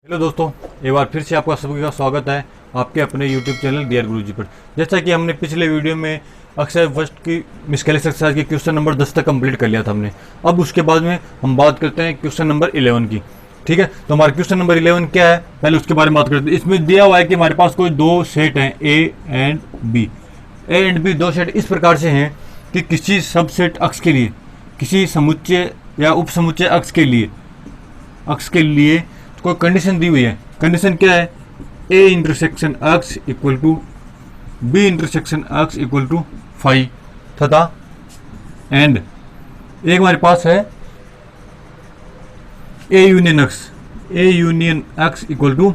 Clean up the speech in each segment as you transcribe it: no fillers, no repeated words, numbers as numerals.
Hello दोस्तों, एक बार फिर से आपका सभी का स्वागत है आपके अपने यूट्यूब चैनल डियर गुरुजी पर। जैसा कि हमने पिछले वीडियो में अक्सर फर्स्ट की मिसकैलेक्स एक्सरसाइज के क्वेश्चन नंबर 10 तक कंप्लीट कर लिया था हमने। अब उसके बाद में हम बात करते हैं क्वेश्चन नंबर 11 की। ठीक है, तो हमारा क्वेश्चन नंबर 11 क्या है, पहले उसके बारे में बात करते हैं। इसमें दिया हुआ है कि हमारे पास कोई दो सेट हैं ए एंड बी दो सेट इस प्रकार से हैं कि किसी सबसेट अक्ष के लिए, किसी समुच्चय या उप समुच्चय अक्ष के लिए कोई कंडीशन दी हुई है। कंडीशन क्या है, A intersection X equal to B intersection X equal to five तथा एंड एक हमारे पास है A union X equal to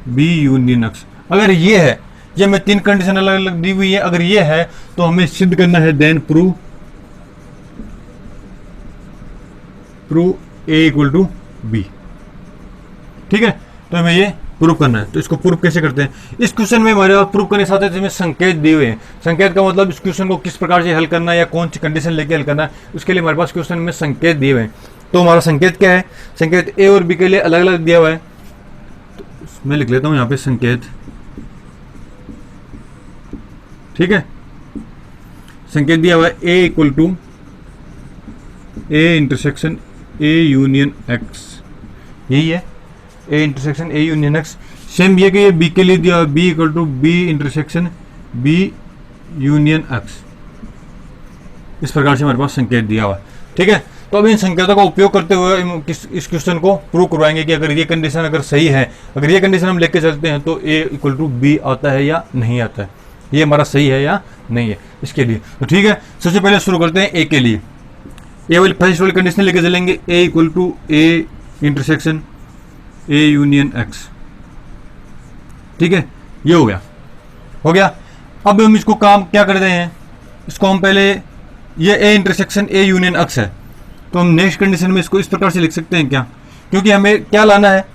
B union X. अगर ये है, ये हमें तीन कंडीशन अलग अलग दी हुई है, अगर ये है तो हमें सिद्ध करना है then prove A equal to B. ठीक है, तो हमें ये प्रूव करना है। तो इसको प्रूव कैसे करते हैं, इस क्वेश्चन में हमारे पास प्रूव करने के साथ इसमें संकेत दिए हुए हैं। संकेत का मतलब इस क्वेश्चन को किस प्रकार से हल करना है या कौन सी कंडीशन लेके हल करना है, उसके लिए हमारे पास क्वेश्चन में संकेत दिए हुए हैं। तो हमारा संकेत क्या है, संकेत ए और बी के लिए अलग अलग दिया हुआ है। तो मैं लिख लेता हूँ यहाँ पे संकेत। ठीक है, संकेत दिया हुआ है A equal to A intersection A union X, यही है A intersection A union X. Same ये कि ये बी के लिए दिया हुआ है B equal to B intersection B union X. इस प्रकार से हमारे पास संकेत दिया हुआ है। ठीक है, तो अब इन संकेतों का उपयोग करते हुए इस क्वेश्चन को प्रूव करवाएंगे कि अगर ये कंडीशन अगर सही है, अगर ये कंडीशन हम लेके चलते हैं तो ए इक्वल टू बी आता है या नहीं आता है, ये हमारा सही है या नहीं है इसके लिए। तो ठीक है, सबसे पहले शुरू करते हैं ए के लिए। ए वाली फर्स्ट वाली कंडीशन लेके चलेंगे, A equal to A intersection A union X. ठीक है, ये हो गया। अब हम इसको काम क्या कर रहे हैं, इसको हम पहले ये ए इंटरसेक्शन ए यूनियन एक्स है, तो हम नेक्स्ट कंडीशन में इसको इस प्रकार से लिख सकते हैं क्या, क्योंकि हमें क्या लाना है,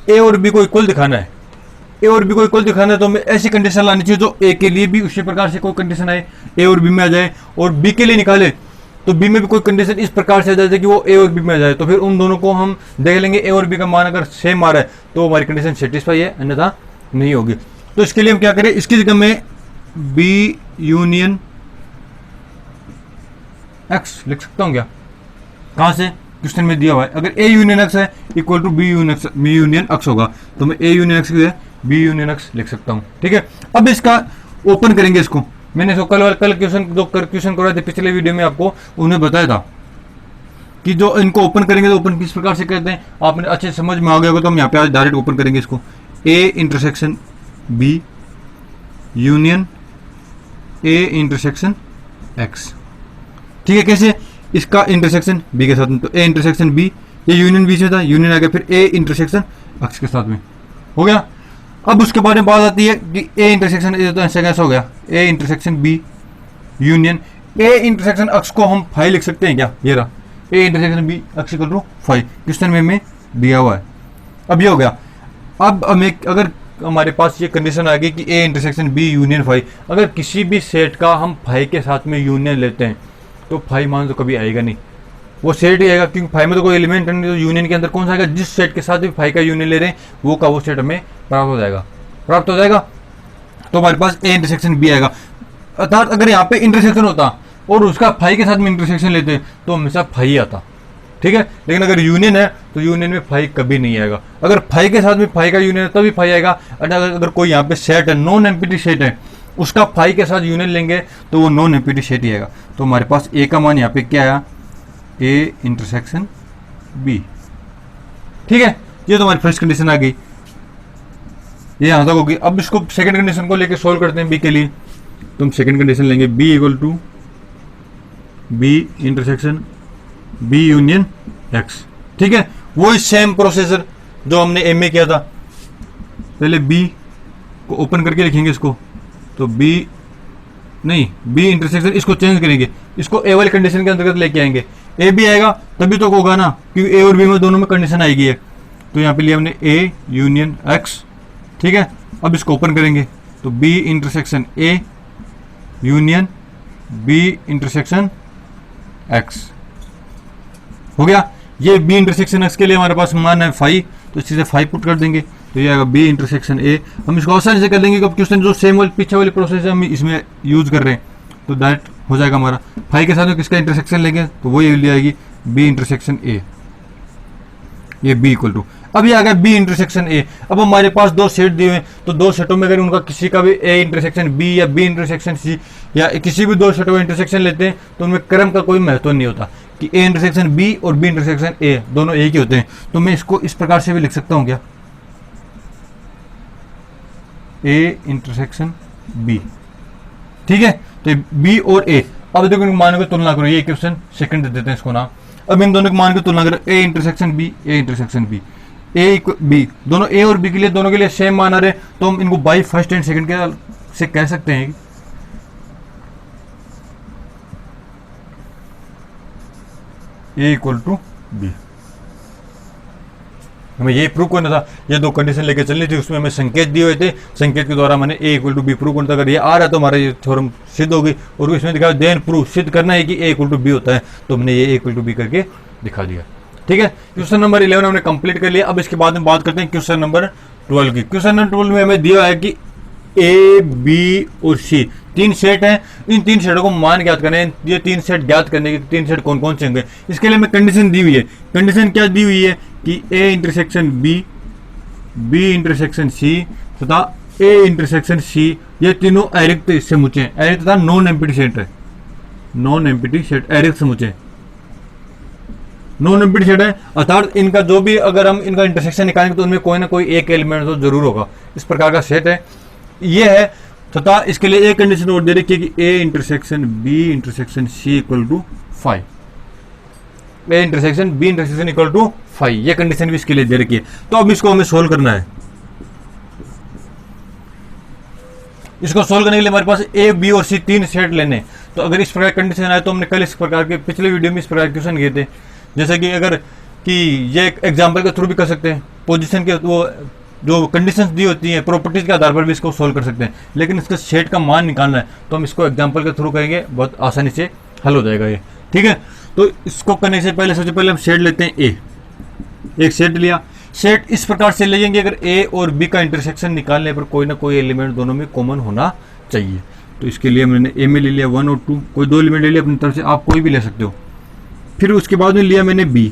ए और बी को इक्वल दिखाना है। ए और बी को इक्वल दिखाना है तो हमें ऐसी कंडीशन लानी चाहिए जो ए के लिए भी उसी प्रकार से कोई कंडीशन आए, ए और बी में आ जाए, और बी के लिए निकाले तो बी में भी कोई कंडीशन इस प्रकार से आ जाए कि वो ए और बी में आ जाए। तो फिर उन दोनों को हम देख लेंगे, ए और बी का मान अगर सेम आ रहा है तो हमारी कंडीशन सेटिस्फाई है, अन्यथा नहीं होगी। तो इसके लिए हम क्या करें, इसकी जगह में बी यूनियन एक्स लिख सकता हूँ क्या, कहाँ से, क्वेश्चन में दिया हुआ है अगर ए यूनियन एक्स है equal to B union X होगा, तो मैं ए यूनियन एक्स की जगह बी यूनियन एक्स लिख सकता हूँ। ठीक है, अब इसका ओपन करेंगे इसको। मैंने इसको कल क्वेश्चन करवाए थे पिछले वीडियो में, आपको उन्हें बताया था कि जो इनको ओपन करेंगे तो ओपन किस प्रकार से करते हैं, आपने अच्छे समझ में आ गया होगा। तो हम यहाँ पे आज डायरेक्ट ओपन करेंगे इसको, A intersection B union A intersection X. ठीक है, कैसे, इसका इंटरसेक्शन बी के साथ में, तो ए इंटरसेक्शन बी, ये यूनियन बी से था, यूनियन आ गया, फिर ए इंटरसेक्शन एक्स के साथ में हो गया। अब उसके बारे में बात आती है कि ए इंटरसेक्शन ऐसा हो गया, A intersection B union A intersection X को हम 5 लिख सकते हैं क्या, ये रहा A intersection B X equal to 5, question में दिया हुआ है। अब ये हो गया। अब हमें अगर हमारे पास ये कंडीशन आ गई कि ए इंटरसेक्शन बी यूनियन 5, अगर किसी भी सेट का हम 5 के साथ में यूनियन लेते हैं तो 5 मान तो कभी आएगा नहीं, वो सेट ही आएगा, क्योंकि 5 में तो कोई एलिमेंट नहीं। तो यूनियन के अंदर कौन सा आएगा, जिस सेट के साथ भी 5 का यूनियन ले रहे हैं वो का वो सेट हमें प्राप्त हो जाएगा। तो हमारे पास ए इंटरसेक्शन बी आएगा। अर्थात अगर यहाँ पे इंटरसेक्शन होता और उसका 5 के साथ में इंटरसेक्शन लेते तो हमेशा 5 ही आता। ठीक है, लेकिन अगर यूनियन है तो यूनियन में 5 कभी नहीं आएगा। अगर 5 के साथ में 5 का यूनियन है तभी 5 आएगा। अगर कोई यहाँ पे सेट है, नॉन एम्प्टी सेट है, उसका 5 के साथ यूनियन लेंगे तो वो नॉन एम्प्टी सेट ही आएगा। तो हमारे पास ए का मान यहाँ पे क्या आया, ए इंटरसेक्शन बी। ठीक है, ये तो हमारी फर्स्ट कंडीशन आ गई, ये यहाँ तक होगी। अब इसको सेकंड कंडीशन को लेके सोल्व करते हैं बी के लिए। तो हम सेकंड कंडीशन लेंगे, B equal to B intersection B union X. ठीक है, वो सेम प्रोसेसर जो हमने ए में किया था। पहले बी को ओपन करके लिखेंगे इसको, तो बी इंटरसेक्शन, इसको चेंज करेंगे, इसको ए वाली कंडीशन के अंतर्गत लेके आएंगे। ए भी आएगा तभी तो होगा ना, क्योंकि ए और बी में दोनों में कंडीशन आएगी है। तो यहाँ पे लिया हमने ए यूनियन एक्स। ठीक है, अब इसको ओपन करेंगे तो B intersection A union B intersection X हो गया। ये बी इंटरसेक्शन एक्स के लिए हमारे पास मान है 5, तो इसी से 5 पुट कर देंगे, तो ये आएगा बी इंटरसेक्शन ए। हम इसको आसानी से कर लेंगे क्योंकि क्वेश्चन जो सेम वाली पीछे वाली प्रोसेस है हम इसमें यूज कर रहे हैं, तो दैट हो जाएगा हमारा 5 के साथ में किसका इंटरसेक्शन लेंगे, तो वो ये ले आएगी बी इंटरसेक्शन ए, ये बी इक्वल टू, अब ये आ गया बी इंटरसेक्शन ए। अब हमारे पास दो सेट दिए हुए हैं, तो दो सेटों में अगर उनका किसी का भी ए इंटरसेक्शन बी या बी इंटरसेक्शन सी या किसी भी दो सेटों में इंटरसेक्शन लेते हैं तो उनमें क्रम का कोई महत्व नहीं होता कि ए इंटरसेक्शन बी और बी इंटरसेक्शन ए दोनों एक ही होते हैं। तो मैं इसको इस प्रकार से भी लिख सकता हूँ क्या, ए इंटरसेक्शन बी, ठीक है, तो बी और ए। अब देखो मान की तुलना करो, ये क्वेश्चन सेकंड दे देते हैं इसको नाम। अब इन दोनों के मान की तुलना करो, A intersection B, A intersection B, A B, दोनों ए और बी के लिए दोनों के लिए सेम मान आ रहे, तो हम इनको बाई फर्स्ट एंड सेकंड के से कह सकते हैं ए इक्वल टू बी। हमें ये प्रूव करना था, ये दो कंडीशन लेके चलनी थी, उसमें हमें संकेत दिए हुए थे, संकेत के द्वारा मैंने ए इक्वल टू बी प्रूव करना था। अगर ये आ रहा है तो हमारा ये थ्योरम सिद्ध होगी, और इसमें दिखाया देन प्रूव, सिद्ध करना है कि ए इक्वल टू बी होता है, तो हमने ये ए इक्वल टू बी करके दिखा दिया। ठीक है, क्वेश्चन नंबर 11 हमने कंप्लीट कर लिया। अब इसके बाद में बात करते हैं क्वेश्चन नंबर 12 की। क्वेश्चन नंबर 12 में हमें दिया है कि ए बी और सी तीन सेट हैं, इन तीन सेटों को मान ज्ञात करने हैं। ये तीन सेट ज्ञात करने के तीन सेट कौन कौन से होंगे, इसके लिए हमें कंडीशन दी हुई है। कंडीशन क्या दी हुई है कि A intersection B, B intersection C तथा ए इंटरसेक्शन सी, ये तीनों अरिक्त समुच्चय हैं। अरिक्त तथा नॉन एम्प्टी सेट है, नॉन एम्प्टी सेट, अरिक्त समुच्चय, नॉन एम्प्टी सेट है, अर्थात इनका जो भी अगर हम इनका इंटरसेक्शन निकालेंगे तो उनमें कोई ना कोई एक एलिमेंट तो जरूर होगा। इस प्रकार का सेट है ये है, तथा इसके लिए एक कंडीशन और दे रखी है कि A intersection B intersection C equal to 5, A intersection B intersection equal to 5, ये कंडीशन भी इसके लिए दे रखी है। तो अब इसको हमें सोल्व करना है। इसको सोल्व करने के लिए हमारे पास ए बी और सी तीन सेट लेने, तो अगर इस प्रकार कंडीशन आए तो हमने कल इस प्रकार के पिछले वीडियो में इस प्रकार क्वेश्चन किए थे, जैसे कि अगर कि ये एग्जाम्पल के थ्रू भी कर सकते हैं, पोजीशन के वो जो कंडीशंस दी होती हैं प्रॉपर्टीज के आधार पर भी इसको सोल्व कर सकते हैं, लेकिन इसका सेट का मान निकालना है तो हम इसको एग्जाम्पल के थ्रू करेंगे, बहुत आसानी से हल हो जाएगा ये। ठीक है, तो इसको करने से पहले सबसे पहले हम सेट लेते हैं ए, एक सेट लिया। सेट इस प्रकार से ले जाएंगे, अगर ए और बी का इंटरसेक्शन निकालने पर कोई ना कोई एलिमेंट दोनों में कॉमन होना चाहिए। तो इसके लिए मैंने ए में ले लिया 1 और 2, कोई दो एलिमेंट ले लिया अपनी तरफ से, आप कोई भी ले सकते हो। फिर उसके बाद में लिया मैंने बी,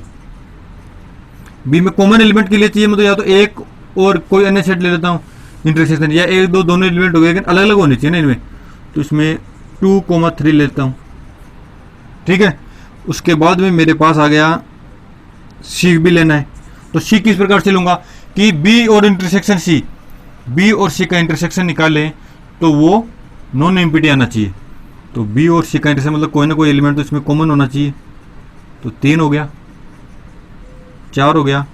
बी में कॉमन एलिमेंट के लिए चाहिए मतलब या तो एक और कोई अन्य सेट ले लेता हूँ इंटरसेक्शन, या एक दो दोनों एलिमेंट हो गए लेकिन अलग अलग होने चाहिए ना इनमें, तो इसमें 2,3 लेता हूँ। ठीक है, उसके बाद में मेरे पास आ गया सी भी लेना है, तो सी किस प्रकार से लूंगा कि बी और इंटरसेक्शन सी, बी और सी का इंटरसेक्शन निकालें तो वो नॉन एम्प्टी आना चाहिए। तो बी और सी का इंटरसेक्शन मतलब कोई ना कोई एलिमेंट तो इसमें कॉमन होना चाहिए, तो 3 हो गया, 4 हो गया,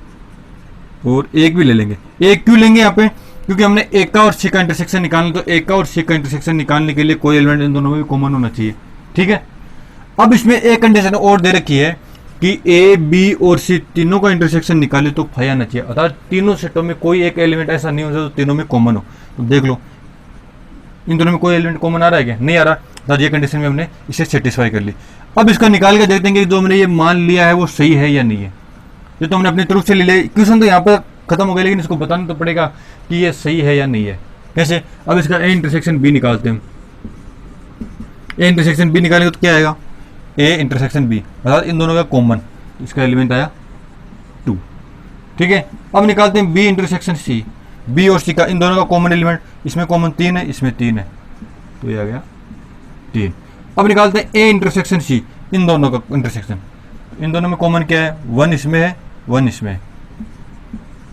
और एक भी ले लेंगे। एक क्यों लेंगे यहाँ पे, क्योंकि हमने एक का और सी का इंटरसेक्शन निकालना, तो एक का और सी का इंटरसेक्शन निकालने के लिए कोई एलिमेंट इन दोनों में भी कॉमन होना चाहिए। ठीक है, अब इसमें एक कंडीशन और दे रखी है कि ए बी और सी तीनों का इंटरसेक्शन निकाले तो 5 आना चाहिए, अर्थात तीनों सेटों में कोई एक एलिमेंट ऐसा नहीं हो सकता तो तीनों में कॉमन हो। तो देख लो इन दोनों में कोई एलिमेंट कॉमन आ रहा है क्या, नहीं आ रहा, अर्थात ये कंडीशन में हमने इसे सेटिस्फाई कर ली। अब इसका निकाल के देखते हैं कि जो हमने ये मान लिया है वो सही है या नहीं है। ये तो हमने अपनी तरफ से ले लिया, क्वेश्चन तो यहाँ पर खत्म हो गया, लेकिन इसको बताना तो पड़ेगा कि ये सही है या नहीं है। कैसे, अब इसका ए इंटरसेक्शन बी निकालते हैं। ए इंटरसेक्शन बी निकालेंगे तो क्या आएगा, ए इंटरसेक्शन बी, अर्थात इन दोनों का कॉमन, इसका एलिमेंट आया 2। ठीक है, अब निकालते हैं बी इंटरसेक्शन सी, बी और सी का इन दोनों का कॉमन एलिमेंट, इसमें कॉमन 3 है, इसमें 3 है, तो ये आ गया 3। अब निकालते हैं ए इंटरसेक्शन सी, इन दोनों का इंटरसेक्शन, इन दोनों में कॉमन क्या है, 1 इसमें है, 1 इसमें है,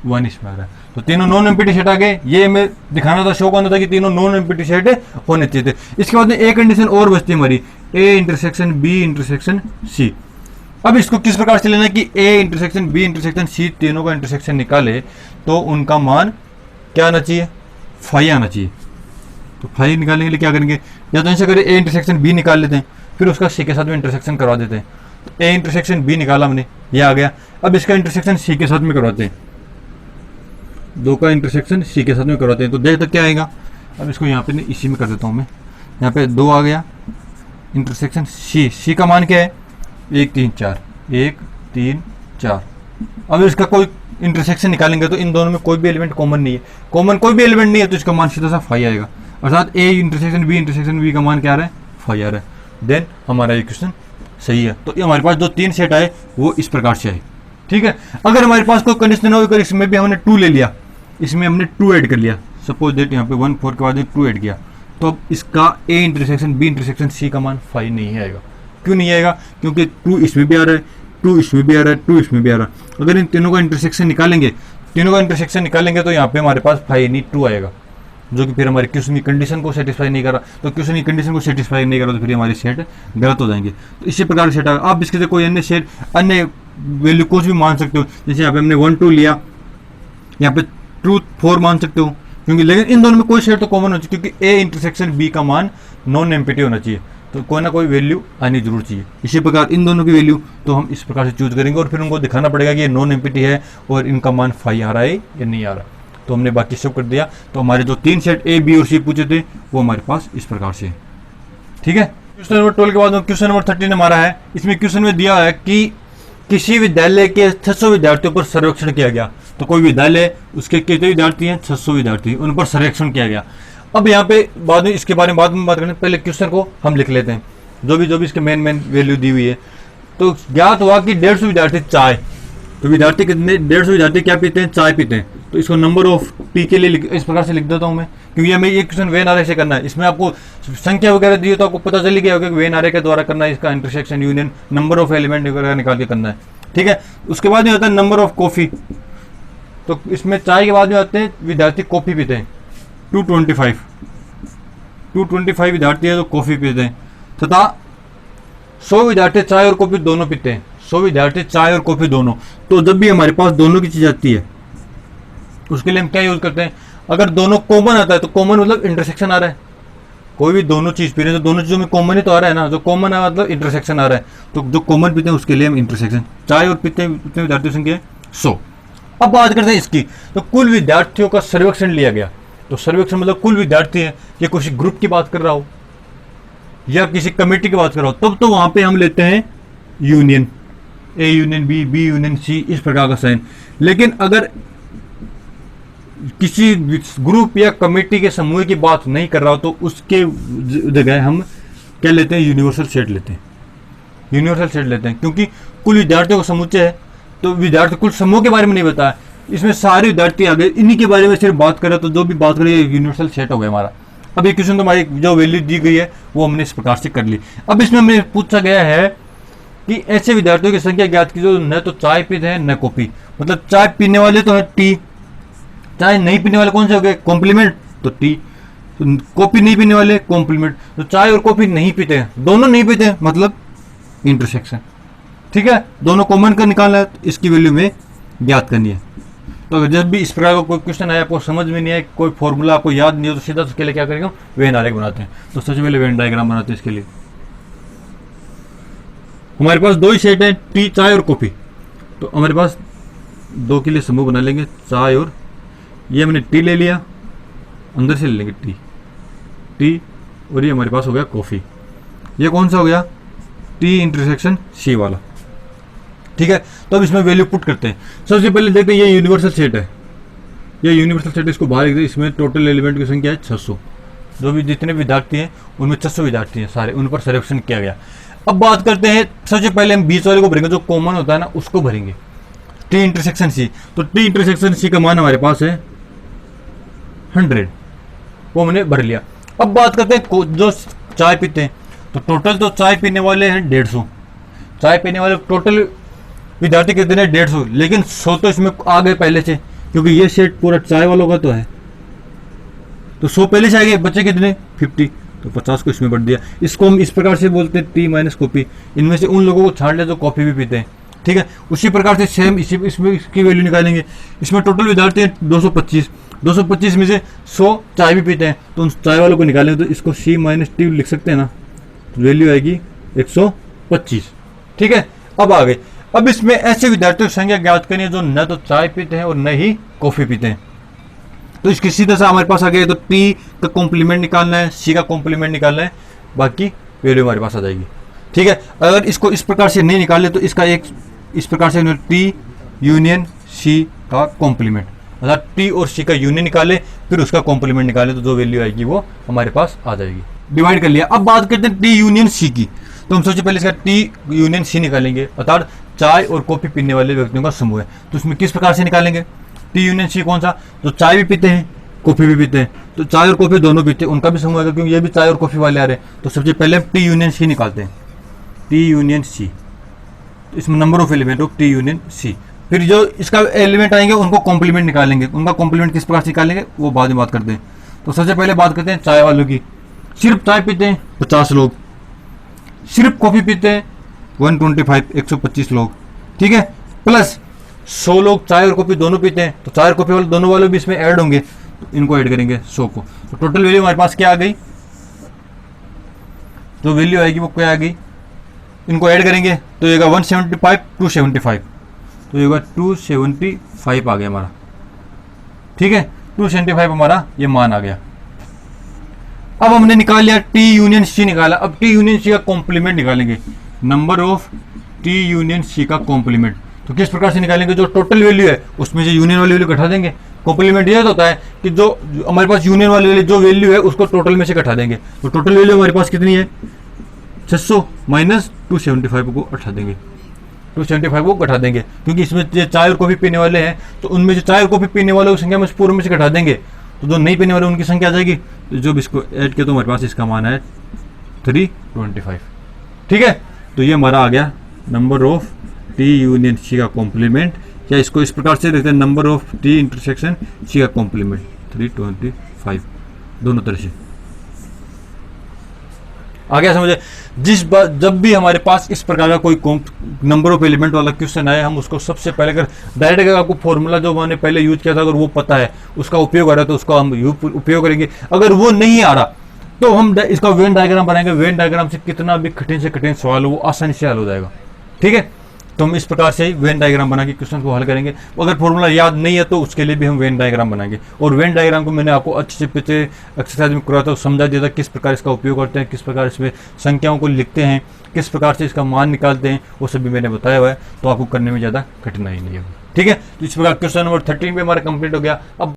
1 इसमें आ रहा है, तो तीनों नॉन एम्प्टी सेट आ गए। ये हमें दिखाना था, शो करना था कि तीनों नॉन एम्प्टी सेट होने चाहिए थे। इसके बाद में एक कंडीशन और बचती है हमारी, A intersection B intersection C. अब इसको किस प्रकार से लेना है कि A intersection B intersection C तीनों का इंटरसेक्शन निकाले तो उनका मान क्या आना चाहिए, 5 आना चाहिए। तो 5 निकालने के लिए क्या करेंगे, या तो ऐसे करें ए इंटरसेक्शन बी निकाल लेते हैं, फिर उसका सी के साथ में इंटरसेक्शन करवा देते हैं। तो ए इंटरसेक्शन बी निकाला हमने, ये आ गया। अब इसका इंटरसेक्शन सी के साथ में करवाते हैं, 2 का इंटरसेक्शन सी के साथ में करवाते हैं, तो देखते क्या आएगा। अब इसको यहाँ पे इसी में कर देता हूँ मैं, यहाँ पे 2 आ गया, इंटरसेक्शन सी, सी का मान क्या है 1 3 4, 1 3 4। अब इसका कोई इंटरसेक्शन निकालेंगे तो इन दोनों में कोई भी एलिमेंट कॉमन नहीं है, कॉमन कोई भी एलिमेंट नहीं है, तो इसका मान सीधा सा फाई आएगा। अर्थात ए इंटरसेक्शन बी का मान क्या आ रहा है, फाई आ रहा है। देन हमारा इक्वेशन सही है। तो ये हमारे पास जो 3 सेट आए वो इस प्रकार से आए। ठीक है, अगर हमारे पास कोई कंडीशन हो, अगर इसमें भी हमने 2 ले लिया, इसमें हमने 2 ऐड कर लिया, सपोज दैट यहाँ पे 1 4 के बाद 2 ऐड किया, तो अब इसका A intersection B intersection C का मान 5 नहीं आएगा। क्यों नहीं आएगा? क्योंकि 2 इसमें भी आ रहा है, 2 इसमें भी आ रहा है, 2 इसमें भी आ रहा है। अगर इन तीनों का इंटरसेक्शन निकालेंगे, तो यहाँ पे हमारे पास 5 नहीं 2 आएगा, जो कि फिर हमारी क्वेश्चन की कंडीशन को सेटिस्फाई नहीं कर रहा। तो क्वेश्चन की कंडीशन को सेटिस्फाई नहीं कर रहा, तो फिर हमारे सेट गलत हो जाएंगे। तो इसी प्रकार सेट आएगा। आप इसके कोई अन्य सेट, अन्य वैल्यू कुछ भी मान सकते हो। जैसे यहाँ पे हमने 1 2 लिया, यहाँ पे 2 4 मान सकते हो, क्योंकि लेकिन इन दोनों में कोई सेट तो कॉमन होना चाहिए, क्योंकि ए इंटरसेक्शन बी का मान नॉन एम्पिटी होना चाहिए, तो कोई ना कोई वैल्यू आनी जरूर चाहिए। इसी प्रकार इन दोनों की वैल्यू तो हम इस प्रकार से चूज करेंगे, और फिर उनको दिखाना पड़ेगा कि ये नॉन एम्पिटी है और इनका मान 5 आ रहा है या नहीं आ रहा। तो हमने बाकी सब कर दिया। तो हमारे जो 3 सेट ए बी और सी पूछे थे वो हमारे पास इस प्रकार से। ठीक है, क्वेश्चन नंबर 12 के बाद क्वेश्चन नंबर 13 हमारा है। इसमें क्वेश्चन में दिया है कि किसी विद्यालय के 600 विद्यार्थियों पर सर्वेक्षण किया गया। तो कोई विद्यालय, उसके कितने विद्यार्थी हैं, 600 विद्यार्थी, उन पर सर्वेक्षण किया गया। अब यहाँ पे बाद में इसके बारे में बात करें, पहले क्वेश्चन को हम लिख लेते हैं, जो भी इसके मेन वैल्यू दी हुई है। तो ज्ञात हुआ कि 150 विद्यार्थी चाय, तो विद्यार्थी कितने, 150 विद्यार्थी क्या पीते हैं, चाय पीते हैं। तो इसको नंबर ऑफ टी के लिए इस प्रकार से लिख देता हूँ मैं, क्योंकि हमें ये क्वेश्चन वेन आरे से करना है। इसमें आपको संख्या वगैरह दी है तो आपको पता चली गया होगा कि वेन आरे के द्वारा करना है, इसका intersection union number of element वगैरह निकाल के करना है। ठीक है, उसके बाद में आता है नंबर ऑफ कॉफी। तो इसमें चाय के बाद में आते हैं विद्यार्थी कॉफी पीते हैं, 225 विद्यार्थी है तो कॉफी पीते हैं, तथा 100 विद्यार्थी चाय और कॉफी दोनों पीते हैं, 100 विद्यार्थी चाय और कॉफी दोनों। तो जब भी हमारे पास दोनों की चीज आती है, उसके लिए हम क्या यूज करते हैं, अगर दोनों कॉमन आता है तो कॉमन मतलब इंटरसेक्शन आ रहा है, कोई भी दोनों चीज पी रहे हैं तो दोनों चीजों में कॉमन ही तो आ रहा है ना, जो कॉमन है मतलब इंटरसेक्शन आ रहा है। तो जो कॉमन पीते हैं उसके लिए हम इंटरसेक्शन, चाय और पीते हैं कितने विद्यार्थियों की संख्या है, 100। अब बात करते हैं इसकी, तो कुल विद्यार्थियों का सर्वेक्षण लिया गया। तो सर्वेक्षण मतलब कुल विद्यार्थी है, या किसी ग्रुप की बात कर रहा हो या किसी कमेटी की बात कर रहा हो, तब तो वहां पे हम लेते हैं union, A union B, B union C, इस प्रकार का साइन। लेकिन अगर किसी ग्रुप या कमेटी के समूह की बात नहीं कर रहा हो, तो उसके जगह हम क्या लेते हैं, यूनिवर्सल सेट लेते हैं, यूनिवर्सल सेट लेते हैं। क्योंकि कुल विद्यार्थियों का समुच्चय है, तो विद्यार्थी कुल समूह के बारे में नहीं बताया, इसमें सारे विद्यार्थी आ गए, इन्हीं के बारे में सिर्फ बात करें, तो जो भी बात करें यूनिवर्सल सेट हो गया हमारा। अब ये क्वेश्चन तो हमारी जो वैल्यू दी गई है वो हमने इस प्रकार से कर ली। अब इसमें हमें पूछा गया है कि ऐसे विद्यार्थियों की संख्या ज्ञात कीजिए जो न तो चाय पीते हैं न कॉफी। मतलब चाय पीने वाले तो है टी, चाय नहीं पीने वाले कौन से हो गए, कॉम्प्लीमेंट, तो टी। तो कॉफी नहीं पीने वाले कॉम्प्लीमेंट, तो चाय और कॉफी नहीं पीते हैं, दोनों नहीं पीते हैं, मतलब इंटरसेक्शन। ठीक है, दोनों कॉमन का निकालना है, तो इसकी वैल्यू में ज्ञात करनी है। तो अगर जब भी इस प्रकार का कोई क्वेश्चन आया, आपको समझ में नहीं आए, कोई फॉर्मूला आपको याद नहीं हो, तो सीधा उसके लिए क्या करेंगे, वेन आरेख बनाते हैं। तो सबसे पहले वेन डायग्राम बनाते हैं इसके लिए। हमारे पास 2 ही सेट है, टी, चाय और कॉफी। तो हमारे पास 2 के लिए समूह बना लेंगे, चाय और, ये हमने टी ले लिया, अंदर से ले लेंगे टी, और ये हमारे पास हो गया कॉफी। ये कौन सा हो गया, टी इंटरसेक्शन सी वाला। ठीक है, तो अब इसमें वैल्यू पुट करते हैं। सबसे पहले देखते हैं, ये यूनिवर्सल सेट है, ये यूनिवर्सल सेट, इसको बाहर लिख दे। इसमें टोटल एलिमेंट की संख्या है 600, जो भी जितने विद्यार्थी हैं उनमें 600 विद्यार्थी हैं सारे, उन पर सर्वेक्षण किया गया। अब बात करते हैं, सबसे पहले हम बीच वाले को भरेंगे, जो कॉमन होता है ना उसको भरेंगे, टी इंटरसेक्शन सी। तो टी इंटरसेक्शन सी का मान हमारे पास है 100, वो हमने भर लिया। अब बात करते हैं जो चाय पीते हैं, तो टोटल तो चाय पीने वाले हैं 150, चाय पीने वाले टोटल विद्यार्थी कितने हैं 150, लेकिन 100 तो इसमें आ गए पहले से, क्योंकि ये सेट पूरा चाय वालों का तो है, तो 100 पहले से आ गए, बच्चे कितने 50, तो 50 को इसमें बढ़ दिया। इसको हम इस प्रकार से बोलते हैं टी माइनस कॉफी। इनमें से उन लोगों को छाड़ ले जो कॉफी भी पीते हैं। ठीक है, उसी प्रकार से सेम इसमें इसकी वैल्यू निकालेंगे। इसमें टोटल विद्यार्थी हैं 225 में से 100 चाय भी पीते हैं, तो उन चाय वालों को निकालेंगे, तो इसको सी माइनस टी लिख सकते हैं ना, वैल्यू आएगी 125। ठीक है, अब आ गए, अब इसमें ऐसे विद्यार्थियों की संख्या ज्ञात करनी है जो न तो चाय पीते हैं और न ही कॉफी पीते हैं। तो इसकी सीधा सा हमारे पास आ गया, तो टी का कॉम्प्लीमेंट निकालना है, सी का कॉम्प्लीमेंट निकालना है, बाकी वैल्यू हमारे पास आ जाएगी। ठीक है, अगर इसको इस प्रकार से नहीं निकाले तो इसका एक इस प्रकार से टी यूनियन सी का कॉम्प्लीमेंट, अर्थात टी और सी का यूनियन निकाले फिर उसका कॉम्प्लीमेंट निकाले तो जो वैल्यू आएगी वो हमारे पास आ जाएगी। डिवाइड कर लिया। अब बात करते हैं टी यूनियन सी की। तो हम सबसे पहले इसका टी यूनियन सी निकालेंगे, अर्थात चाय और कॉफी पीने वाले व्यक्तियों का समूह है। तो उसमें किस प्रकार से निकालेंगे टी यूनियन सी? कौन सा? तो चाय भी पीते हैं कॉफी भी पीते हैं, तो चाय और कॉफी दोनों पीते हैं, उनका भी समूह है क्योंकि ये भी चाय और कॉफी वाले आ रहे हैं। तो सबसे पहले हम टी यूनियन सी निकालते हैं, टी यूनियन सी। इसमें number of element of T union C. फिर जो इसका एलिमेंट आएंगे उनको कॉम्प्लीमेंट निकालेंगे, उनका कॉम्प्लीमेंट किस प्रकार से निकालेंगे वो बाद में बात करते हैं। तो सबसे पहले बात करते हैं चाय वालों की। सिर्फ चाय पीते हैं 50 लोग, सिर्फ कॉफी पीते हैं 125 लोग, ठीक है। प्लस 100 लोग चाय और कॉफी दोनों पीते हैं, तो चाय और कॉफी वाले दोनों वाले भी इसमें ऐड होंगे, तो इनको ऐड करेंगे 100 को। तो टोटल वैल्यू हमारे पास क्या आ गई? जो वैल्यू आएगी वो क्या आ गई? इनको ऐड करेंगे तो ये 175 275, तो ये 275 आ गया हमारा, ठीक है। 275 हमारा ये मान आ गया। अब हमने निकाल लिया टी यूनियन सी निकाला। अब टी यूनियन सी का कॉम्प्लीमेंट निकालेंगे, number of T union C का कॉम्प्लीमेंट। तो किस प्रकार से निकालेंगे? जो टोटल वैल्यू है उसमें से यूनियन वाली वैल्यू घटा देंगे। कॉम्प्लीमेंट ये होता है कि जो हमारे पास यूनियन वाली वैल्यू जो वैल्यू है उसको टोटल में से घटा देंगे। तो टोटल वैल्यू हमारे पास कितनी है? 600 माइनस 275 को घटा देंगे, 275 को घटा देंगे क्योंकि इसमें जो चाय और कॉफी पीने वाले हैं तो उनमें से चाय और कॉफी पीने वालों की संख्या में पूर्व में से घटा देंगे, तो जो नहीं पीने वाले उनकी संख्या आ जाएगी। तो जब इसको ऐड किया तो हमारे पास इसका मान है 325, ठीक है। तो ये हमारा आ गया number of T union C का कॉम्प्लीमेंट, या इसको इस प्रकार से लिखते हैं number of T intersection C का कॉम्प्लीमेंट 325, दोनों तरह से आ गया समझे। जब भी हमारे पास इस प्रकार का कोई नंबर ऑफ एलिमेंट वाला क्वेश्चन आए, हम उसको सबसे पहले अगर डायरेक्ट आपको फॉर्मूला जो मैंने पहले यूज किया था अगर वो पता है उसका उपयोग आ रहा है तो उसका हम उपयोग करेंगे। अगर वो नहीं आ रहा तो हम इसका वेन डायग्राम बनाएंगे। वेन डायग्राम से कितना भी कठिन से कठिन सवाल हो वो आसानी से हल हो जाएगा, ठीक है। तो हम इस प्रकार से वेन डायग्राम बना के क्वेश्चन को हल करेंगे। अगर फॉर्मूला याद नहीं है तो उसके लिए भी हम वेन डायग्राम बनाएंगे। और वेन डायग्राम को मैंने आपको अच्छे से पिछले एक्सरसाइज में करवाया था, समझा दिया था किस प्रकार इसका उपयोग करते हैं, किस प्रकार इसमें संख्याओं को लिखते हैं, किस प्रकार से इसका मान निकालते हैं, वो सभी मैंने बताया हुआ है। तो आपको करने में ज़्यादा कठिनाई नहीं होगी, ठीक है। तो इस प्रकार क्वेश्चन नंबर 13 पे हमारा कंप्लीट हो गया। अब